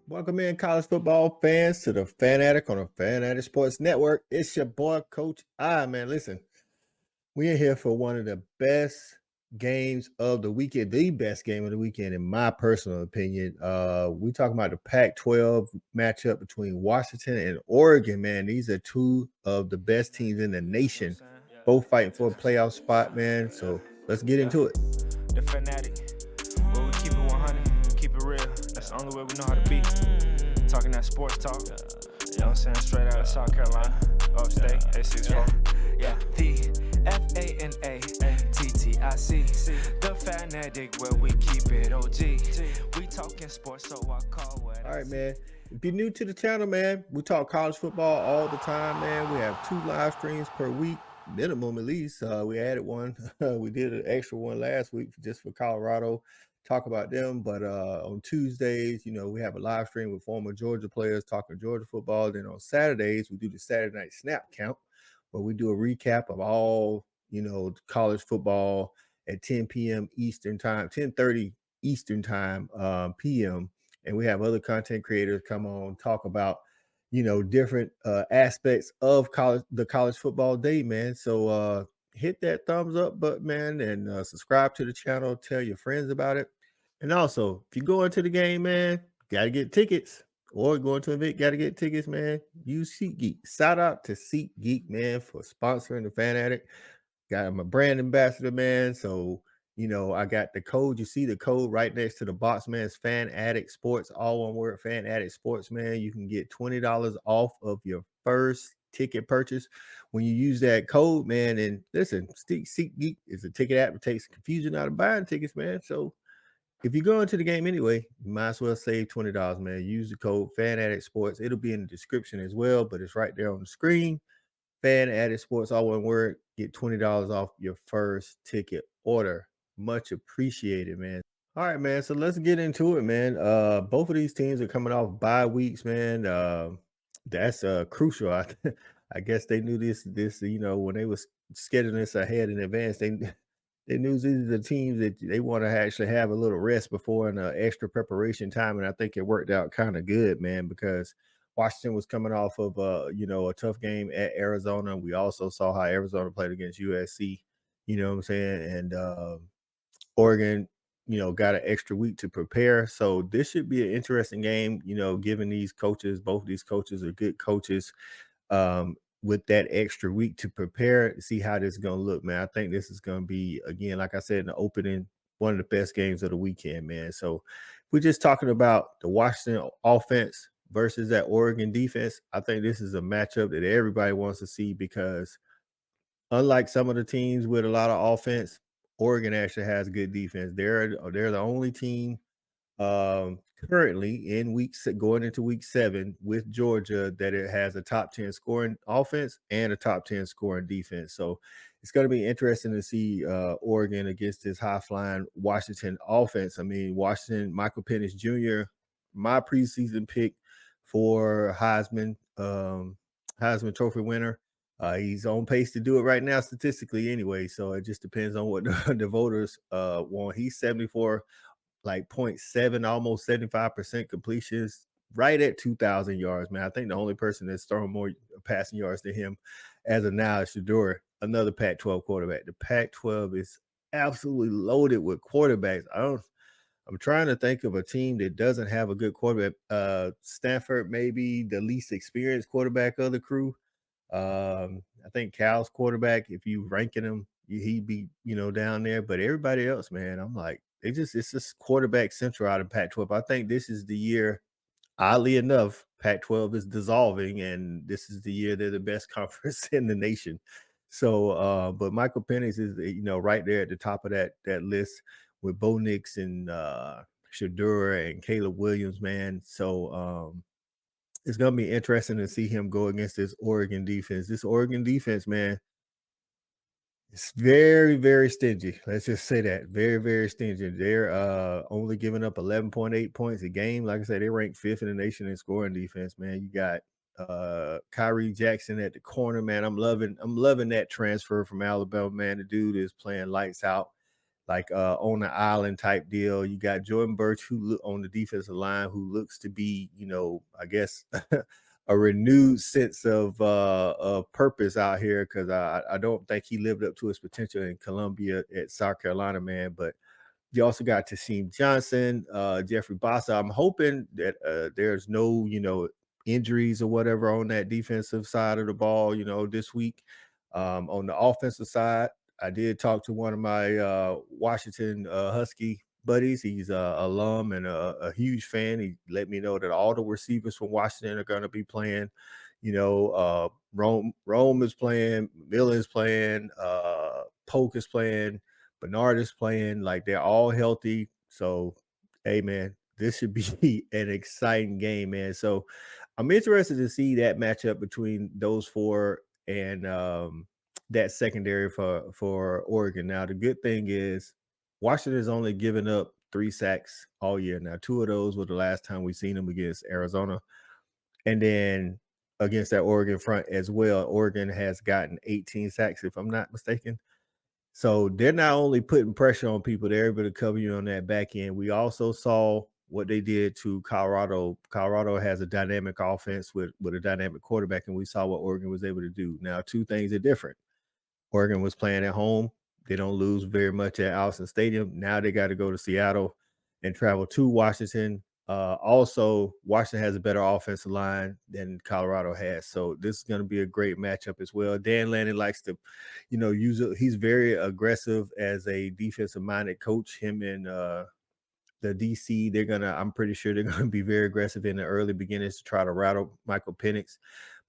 Welcome in, college football fans, to the Fan Addict on the Fan Addict Sports Network. It's your boy, Coach I. Man, listen, we are here for one of the best games of the weekend, the best game of the weekend, in my personal opinion. We talking about the Pac-12 matchup between Washington and Oregon. Man, these are two of the best teams in the nation, both fighting for a playoff spot. Man, so let's get into it. The fanatic, where we keep it 100, keep it real. That's the only way we know how to be. Talking that sports talk, you know what I'm saying? Straight out of South Carolina, upstate, A64. Yeah, the FANATTIC, the fanatic, where we keep it OG. We talking sports, so I call what All I right, see. man. If you're new to the channel, man, we talk college football all the time, man. We have 2 live streams per week, minimum at least. We added one. We did an extra one last week just for Colorado, talk about them. But on Tuesdays, we have a live stream with former Georgia players talking Georgia football. Then on Saturdays, we do the Saturday night snap count, where we do a recap of all, college football at 10 p.m. Eastern time, 10:30 Eastern time, p.m. And we have other content creators come on, talk about different aspects of the college football day, man. So hit that thumbs up button, man, and subscribe to the channel. Tell your friends about it. And also, if you go into the game, man, gotta get tickets. Or going to an event, gotta get tickets, man. Use SeatGeek. Shout out to SeatGeek, man, for sponsoring the Fan Addict. Got him a brand ambassador, man. So, I got the code. You see the code right next to the box, man. It's Fan Addict Sports, all one word, Fan Addict Sports, man. You can get $20 off of your first ticket purchase when you use that code, man. And listen, SeatGeek is a ticket app that takes confusion out of buying tickets, man. So if you go into the game anyway, you might as well save $20, man. Use the code Fan Addict Sports. It'll be in the description as well, but it's right there on the screen. Fan Addict Sports, all one word. Get $20 off your first ticket order. Much appreciated, man. All right, man. So let's get into it, man. Both of these teams are coming off bye weeks, man. That's crucial. I guess they knew this, when they was scheduling this ahead in advance. They knew these are the teams that they want to actually have a little rest before and extra preparation time. And I think it worked out kind of good, man, because Washington was coming off of a tough game at Arizona. We also saw how Arizona played against USC, you know what I'm saying? And Oregon, got an extra week to prepare. So this should be an interesting game, given these coaches, both of these coaches are good coaches. With that extra week to prepare, see how this is going to look, man. I think this is going to be, again, like I said in the opening, one of the best games of the weekend, man. So if we're just talking about the Washington offense versus that Oregon defense, I think this is a matchup that everybody wants to see because unlike some of the teams with a lot of offense, Oregon actually has good defense. They're the only team currently in going into week 7 with Georgia that it has a top 10 scoring offense and a top 10 scoring defense. So it's going to be interesting to see Oregon against this high flying Washington offense. I mean, Washington, Michael Pennix Jr., my preseason pick for Heisman Trophy winner. He's on pace to do it right now statistically anyway. So it just depends on what the voters want. He's 74 like 0.7, almost 75% completions, right at 2,000 yards, man. I think the only person that's throwing more passing yards than him as of now is Shador, another Pac-12 quarterback. The Pac-12 is absolutely loaded with quarterbacks. I'm trying to think of a team that doesn't have a good quarterback. Stanford, maybe the least experienced quarterback of the crew. I think Cal's quarterback, if you ranking him, he'd be, down there. But everybody else, man, I'm like, it's just quarterback central out of Pac-12. I think this is the year, oddly enough, Pac-12 is dissolving, and this is the year they're the best conference in the nation. So, but Michael Penix is, right there at the top of that list with Bo Nix and Shador and Caleb Williams, man. So, it's gonna be interesting to see him go against this Oregon defense. This Oregon defense, man, it's very, very stingy. Let's just say that. Very, very stingy. They're only giving up 11.8 points a game. Like I said, they rank 5th in the nation in scoring defense, man. You got Kyrie Jackson at the corner, man. I'm loving that transfer from Alabama, man. The dude is playing lights out. like on the island type deal. You got Jordan Birch on the defensive line who looks to be, I guess a renewed sense of purpose out here because I don't think he lived up to his potential in Columbia at South Carolina, man. But you also got Tasheem Johnson, Jeffrey Bossa. I'm hoping that there's no, injuries or whatever on that defensive side of the ball, this week. On the offensive side, I did talk to one of my Washington Husky buddies. He's a alum and a huge fan. He let me know that all the receivers from Washington are going to be playing. Rome is playing, Miller is playing, Polk is playing, Bernard is playing. Like they're all healthy. So, hey man, this should be an exciting game, man. So I'm interested to see that matchup between those four and that secondary for Oregon. Now, the good thing is Washington has only given up 3 sacks all year. Now, two of those were the last time we seen them against Arizona, and then against that Oregon front as well. Oregon has gotten 18 sacks, if I'm not mistaken. So they're not only putting pressure on people, they're able to cover you on that back end. We also saw what they did to Colorado. Colorado has a dynamic offense with a dynamic quarterback, and we saw what Oregon was able to do. Now, two things are different. Oregon was playing at home. They don't lose very much at Allison Stadium. Now they got to go to Seattle and travel to Washington. Also, Washington has a better offensive line than Colorado has. So this is going to be a great matchup as well. Dan Lanning likes to, use it. He's very aggressive as a defensive-minded coach. Him and the DC, I'm pretty sure they're gonna be very aggressive in the early beginnings to try to rattle Michael Pennix.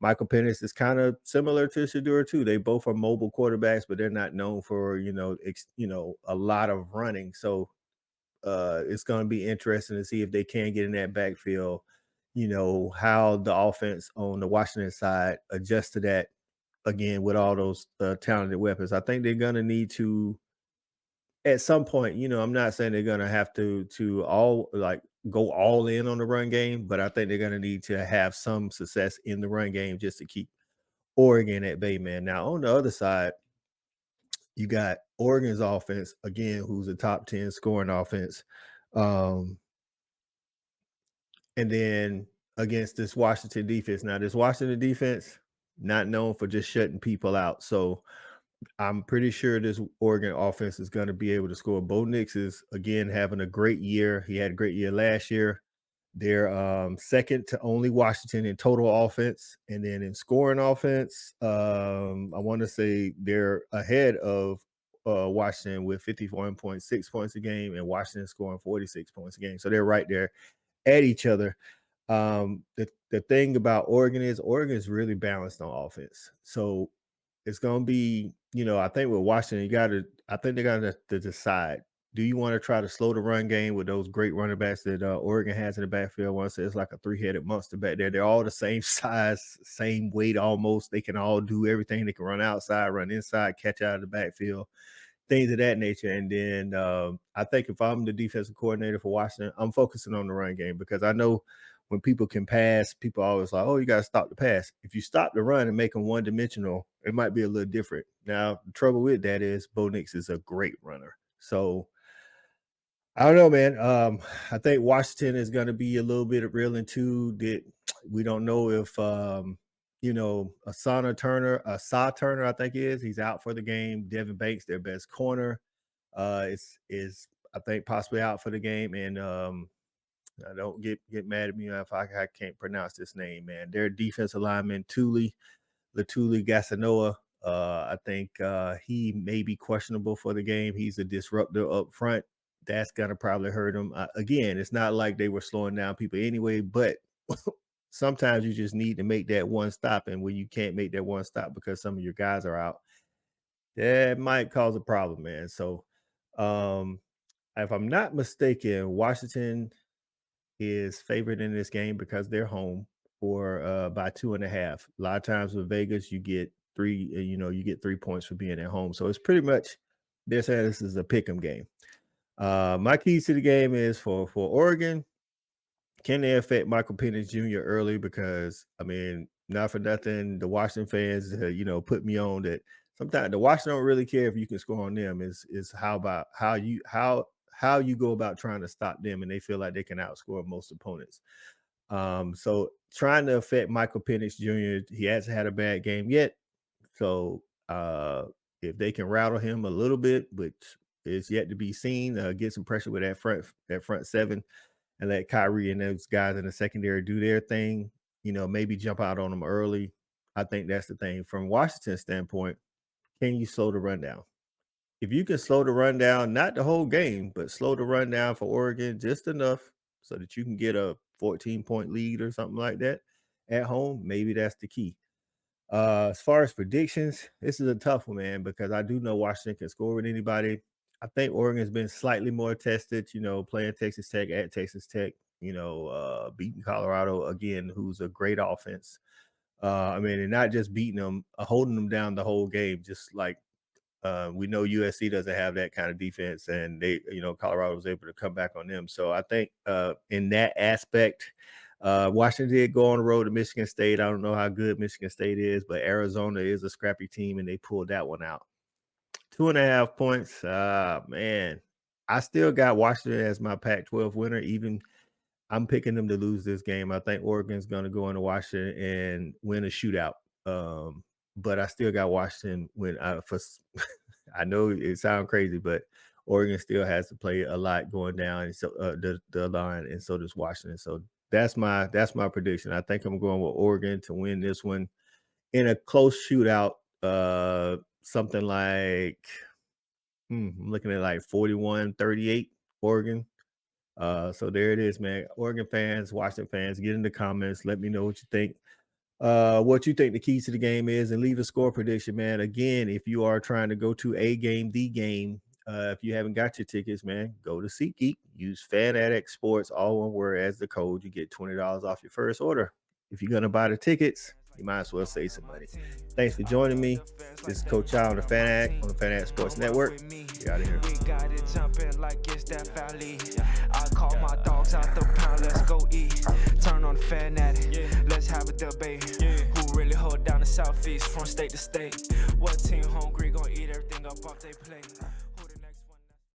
Michael Pennix is kind of similar to Shedeur too. They both are mobile quarterbacks, but they're not known for a lot of running. So it's going to be interesting to see if they can get in that backfield. How the offense on the Washington side adjusts to that again with all those talented weapons. I think they're going to need to at some point, I'm not saying they're gonna have to all like go all in on the run game, but I think they're gonna need to have some success in the run game just to keep Oregon at bay, man. Now on the other side, you got Oregon's offense again, who's a top 10 scoring offense. Um, and then against this Washington defense. Now, this Washington defense, not known for just shutting people out. So I'm pretty sure this Oregon offense is going to be able to score. Bo Nix is again having a great year. He had a great year last year. They're second to only Washington in total offense, and then in scoring offense, I want to say they're ahead of Washington with 51.6 points a game, and Washington scoring 46 points a game. So they're right there at each other. The thing about Oregon is really balanced on offense. So it's going to be, I think with Washington, I think they got to decide. Do you want to try to slow the run game with those great running backs that Oregon has in the backfield? I want to say it's like a three-headed monster back there. They're all the same size, same weight almost. They can all do everything. They can run outside, run inside, catch out of the backfield, things of that nature. And then I think if I'm the defensive coordinator for Washington, I'm focusing on the run game because I know when people can pass, people are always like, oh, you got to stop the pass. If you stop the run and make them one-dimensional, it might be a little different. Now, the trouble with that is Bo Nix is a great runner. So I don't know, man. I think Washington is going to be a little bit of reeling too. That we don't know if Asa Turner, I think he's out for the game. Devin Banks, their best corner, is I think possibly out for the game. And don't get mad at me if I can't pronounce this name, man. Their defensive lineman Latuli Gasanoa. I think he may be questionable for the game. He's a disruptor up front. That's gonna probably hurt him. Again, it's not like they were slowing down people anyway, but sometimes you just need to make that one stop. And when you can't make that one stop because some of your guys are out, that might cause a problem, man. So if I'm not mistaken, Washington is favored in this game because they're home for by 2.5. A lot of times with Vegas, you get three, you get 3 points for being at home. So it's pretty much they're saying this is a pick 'em game. My keys to the game is for Oregon. Can they affect Michael Pennix Jr. early? Because I mean, not for nothing, the Washington fans, put me on that sometimes the Washington don't really care if you can score on them. Is how about how you go about trying to stop them, and they feel like they can outscore most opponents. So trying to affect Michael Pennix Jr. He hasn't had a bad game yet. So if they can rattle him a little bit, which is yet to be seen, get some pressure with that front seven and let Kyrie and those guys in the secondary do their thing. Maybe jump out on them early. I think that's the thing. From Washington's standpoint, can you slow the run down? If you can slow the run down, not the whole game, but slow the run down for Oregon just enough so that you can get a 14-point lead or something like that at home, maybe that's the key. As far as predictions, this is a tough one, man, because I do know Washington can score with anybody. I think Oregon's been slightly more tested, playing Texas Tech at Texas Tech, beating Colorado again, who's a great offense. I mean, and not just beating them, holding them down the whole game, just like we know USC doesn't have that kind of defense, and Colorado was able to come back on them. So I think in that aspect, Washington did go on the road to Michigan State. I don't know how good Michigan State is, but Arizona is a scrappy team, and they pulled that one out. 2.5 points. Man, I still got Washington as my Pac-12 winner. Even I'm picking them to lose this game. I think Oregon's going to go into Washington and win a shootout. But I still got Washington win. I know it sounds crazy, but Oregon still has to play a lot going down, and so the line, and so does Washington. So that's my prediction. I think I'm going with Oregon to win this one in a close shootout. Something like I'm looking at like 41-38 Oregon. So there it is, man. Oregon fans, Washington fans, get in the comments. Let me know what you think. What you think the keys to the game is, and leave a score prediction, man. Again, if you are trying to go to a game, the game, if you haven't got your tickets, man, go to SeatGeek. Use Fanatic Sports, all one word, as the code. You get $20 off your first order. If you're gonna buy the tickets, you might as well save some money. Thanks for joining me. This is Coach Child on the Fanatic Sports Network. Get out of here. We got it jumping like it's that valley. I call my dogs out the pound, let's go eat. Turn on the Fanatic, let's have a debate. Who really hold down the Southeast from state to state? What team hungry gonna eat everything up off their plate?